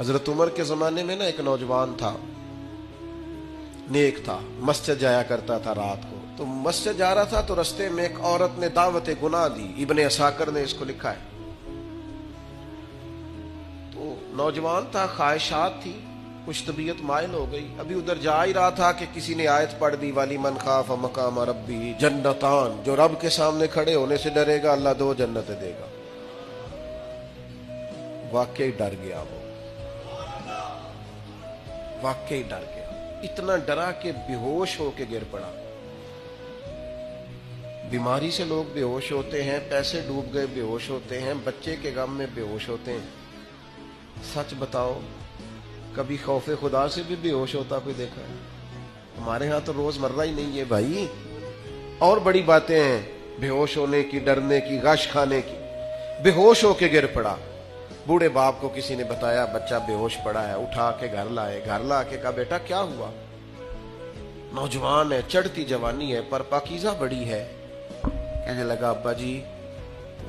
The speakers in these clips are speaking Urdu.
حضرت عمر کے زمانے میں نا ایک نوجوان تھا، نیک تھا، مسجد جایا کرتا تھا رات کو. تو مسجد جا رہا تھا تو رستے میں ایک عورت نے دعوت گناہ دی. ابن عساکر نے اس کو لکھا ہے. تو نوجوان تھا، خواہشات تھی، کچھ طبیعت مائل ہو گئی. ابھی ادھر جا ہی رہا تھا کہ کسی نے آیت پڑھ دی، والی من خاف مقام ربی جنتان، جو رب کے سامنے کھڑے ہونے سے ڈرے گا اللہ 2 جنتیں دے گا. واقعی ڈر گیا، وہ واقعی ڈر گیا. اتنا ڈرا کہ بے ہوش ہو کے گر پڑا. بیماری سے لوگ بے ہوش ہوتے ہیں، پیسے ڈوب گئے بے ہوش ہوتے ہیں، بچے کے غم میں بے ہوش ہوتے ہیں. سچ بتاؤ، کبھی خوف خدا سے بھی بے ہوش ہوتا کوئی دیکھا ہے؟ ہمارے ہاں تو روز مرہ ہی نہیں ہے بھائی. اور بڑی باتیں ہیں بے ہوش ہونے کی، ڈرنے کی، غش کھانے کی. بے ہوش ہو کے گر پڑا. بوڑھے باپ کو کسی نے بتایا بچہ بے ہوش پڑا ہے، اٹھا کے گھر لائے. گھر لا کے کہا بیٹا کیا ہوا؟ نوجوان ہے، چڑھتی جوانی ہے، پر پاکیزہ بڑی ہے. کہنے لگا ابا جی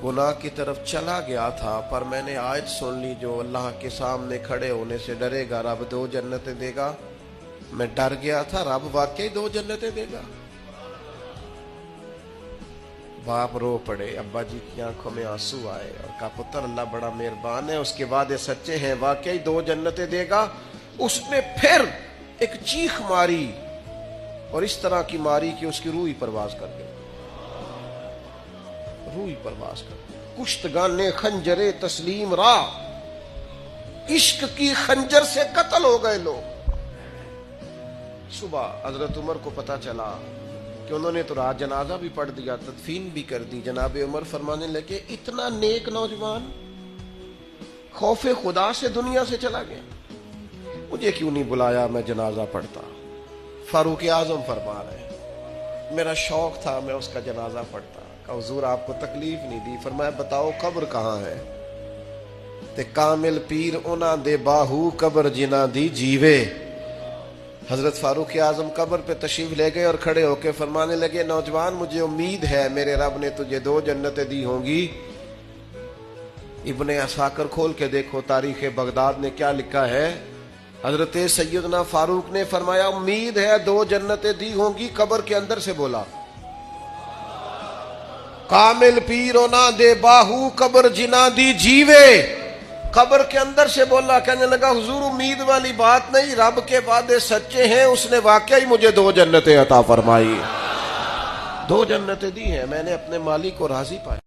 گناہ کی طرف چلا گیا تھا، پر میں نے آیت سن لی جو اللہ کے سامنے کھڑے ہونے سے ڈرے گا رب 2 جنتیں دے گا. میں ڈر گیا تھا، رب واقعی 2 جنتیں دے گا. باپ رو پڑے، ابا جی کی آنکھوں میں آنسو آئے اور کہا پتر اللہ بڑا مہربان ہے، اس کے وعدے سچے ہیں، واقعی 2 جنتیں دے گا. اس نے پھر ایک چیخ ماری اور اس طرح کی ماری کہ اس کی روح ہی پرواز کر گئی. روح ہی پرواز کر گئی. کشتگان خنجر تسلیم را، عشق کی خنجر سے قتل ہو گئے لوگ. صبح حضرت عمر کو پتا چلا کہ انہوں نے تو رات جنازہ بھی پڑھ دیا، تدفین بھی کر دی. جناب عمر فرمانے لگے اتنا نیک نوجوان خوف خدا سے دنیا سے چلا گیا، مجھے کیوں نہیں بلایا، میں جنازہ پڑھتا. فاروق اعظم فرما رہے ہیں میرا شوق تھا میں اس کا جنازہ پڑھتا. کہ حضور آپ کو تکلیف نہیں دی. فرمایا بتاؤ قبر کہاں ہے؟ تے کامل پیر انہاں دے باہو قبر جنہ دی جیوے. حضرت فاروق اعظم قبر پہ تشریف لے گئے اور کھڑے ہو کے فرمانے لگے نوجوان مجھے امید ہے میرے رب نے تجھے 2 جنتیں دی ہوں گی. ابن عساکر کھول کے دیکھو تاریخ بغداد نے کیا لکھا ہے. حضرت سیدنا فاروق نے فرمایا امید ہے 2 جنتیں دی ہوں گی. قبر کے اندر سے بولا کامل پیرو نہ دے باہو قبر جنا دی جیوے. قبر کے اندر سے بولا. کہنے لگا حضور امید والی بات نہیں، رب کے وعدے سچے ہیں، اس نے واقعی مجھے 2 جنتیں عطا فرمائی. 2 جنتیں دی ہیں، میں نے اپنے مالک کو راضی پایا.